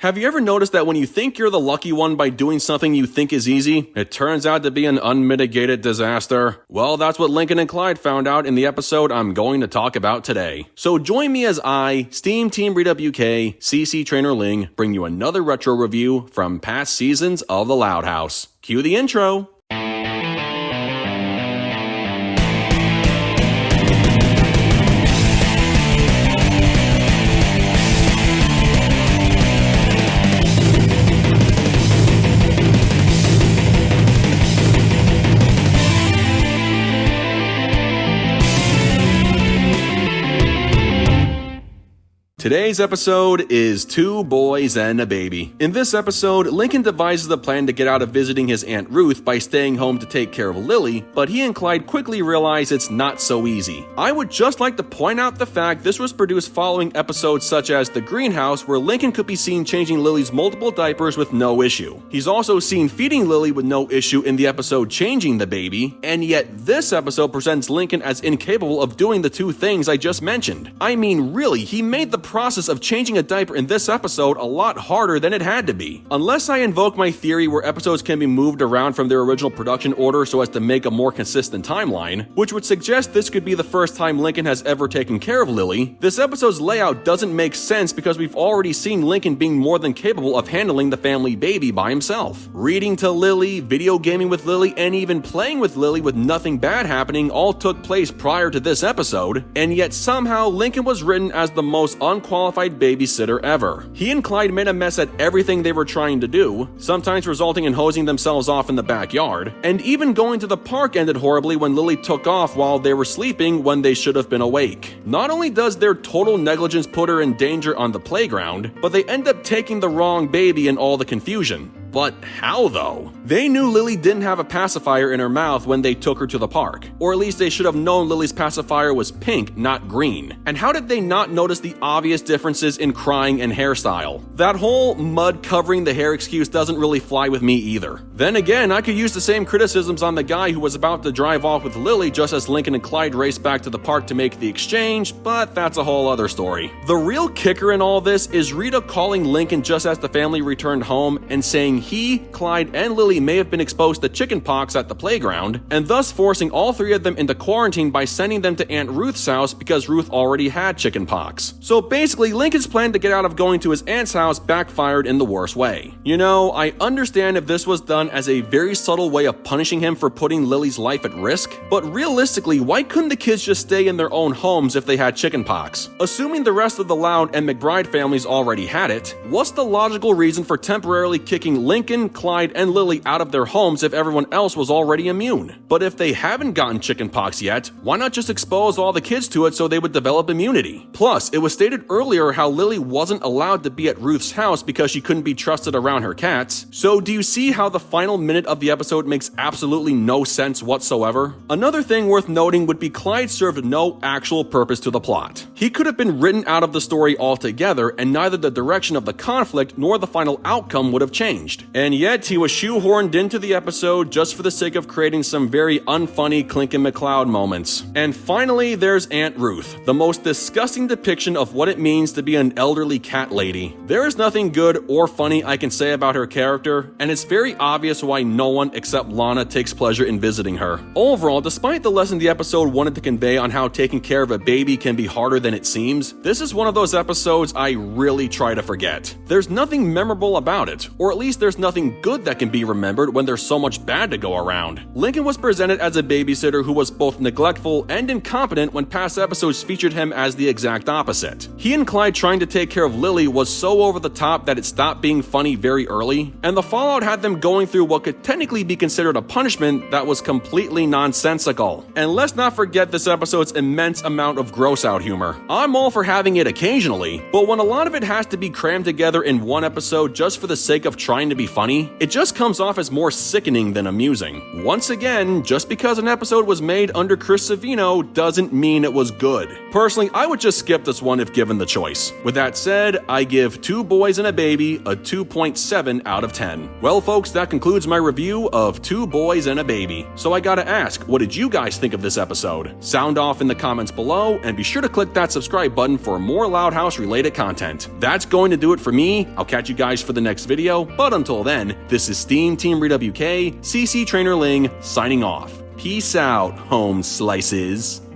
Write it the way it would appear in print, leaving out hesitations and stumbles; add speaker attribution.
Speaker 1: Have you ever noticed that when you think you're the lucky one by doing something you think is easy, it turns out to be an unmitigated disaster? Well, that's what Lincoln and Clyde found out in the episode I'm going to talk about today. So join me as I, SteamTeamRedubUK, CC Trainor-Ling, bring you another retro review from past seasons of The Loud House. Cue the intro. Today's episode is Two Boys and a Baby. In this episode, Lincoln devises a plan to get out of visiting his Aunt Ruth by staying home to take care of Lily, but he and Clyde quickly realize it's not so easy. I would just like to point out the fact this was produced following episodes such as The Greenhouse, where Lincoln could be seen changing Lily's multiple diapers with no issue. He's also seen feeding Lily with no issue in the episode Changing the Baby, and yet this episode presents Lincoln as incapable of doing the two things I just mentioned. I mean, really, he made the process of changing a diaper in this episode a lot harder than it had to be. Unless I invoke my theory where episodes can be moved around from their original production order so as to make a more consistent timeline, which would suggest this could be the first time Lincoln has ever taken care of Lily, this episode's layout doesn't make sense because we've already seen Lincoln being more than capable of handling the family baby by himself. Reading to Lily, video gaming with Lily, and even playing with Lily with nothing bad happening all took place prior to this episode, and yet somehow Lincoln was written as the most unqualified babysitter ever. He and Clyde made a mess at everything they were trying to do, sometimes resulting in hosing themselves off in the backyard, and even going to the park ended horribly when Lily took off while they were sleeping when they should have been awake. Not only does their total negligence put her in danger on the playground, but they end up taking the wrong baby in all the confusion. But how though? They knew Lily didn't have a pacifier in her mouth when they took her to the park. Or at least they should have known Lily's pacifier was pink, not green. And how did they not notice the obvious differences in crying and hairstyle? That whole mud covering the hair excuse doesn't really fly with me either. Then again, I could use the same criticisms on the guy who was about to drive off with Lily just as Lincoln and Clyde raced back to the park to make the exchange, but that's a whole other story. The real kicker in all this is Rita calling Lincoln just as the family returned home and saying he, Clyde, and Lily may have been exposed to chickenpox at the playground, and thus forcing all three of them into quarantine by sending them to Aunt Ruth's house because Ruth already had chickenpox. So basically, Lincoln's plan to get out of going to his aunt's house backfired in the worst way. You know, I understand if this was done as a very subtle way of punishing him for putting Lily's life at risk, but realistically, why couldn't the kids just stay in their own homes if they had chickenpox? Assuming the rest of the Loud and McBride families already had it, what's the logical reason for temporarily kicking Lincoln, Clyde, and Lily out of their homes if everyone else was already immune? But if they haven't gotten chickenpox yet, why not just expose all the kids to it so they would develop immunity? Plus, it was stated earlier how Lily wasn't allowed to be at Ruth's house because she couldn't be trusted around her cats. So do you see how the final minute of the episode makes absolutely no sense whatsoever? Another thing worth noting would be Clyde served no actual purpose to the plot. He could have been written out of the story altogether, and neither the direction of the conflict nor the final outcome would have changed. And yet, he was shoehorned into the episode just for the sake of creating some very unfunny Clincoln McCloud moments. And finally, there's Aunt Ruth, the most disgusting depiction of what it means to be an elderly cat lady. There is nothing good or funny I can say about her character, and it's very obvious why no one except Lana takes pleasure in visiting her. Overall, despite the lesson the episode wanted to convey on how taking care of a baby can be harder than it seems, this is one of those episodes I really try to forget. There's nothing memorable about it, or at least there's nothing good that can be remembered when there's so much bad to go around. Lincoln was presented as a babysitter who was both neglectful and incompetent when past episodes featured him as the exact opposite. He and Clyde trying to take care of Lily was so over the top that it stopped being funny very early, and the fallout had them going through what could technically be considered a punishment that was completely nonsensical. And let's not forget this episode's immense amount of gross out humor. I'm all for having it occasionally, but when a lot of it has to be crammed together in one episode just for the sake of trying to be funny, it just comes off as more sickening than amusing. Once again, just because an episode was made under Chris Savino doesn't mean it was good. Personally, I would just skip this one if given the choice. With that said, I give Two Boys and a Baby a 2.7 out of 10. Well folks, that concludes my review of Two Boys and a Baby. So I gotta ask, what did you guys think of this episode? Sound off in the comments below, and be sure to click that subscribe button for more Loud House related content. That's going to do it for me. I'll catch you guys for the next video, but until then, this is SteamTeamRedubUK, CC Trainor-Ling, signing off. Peace out, home slices.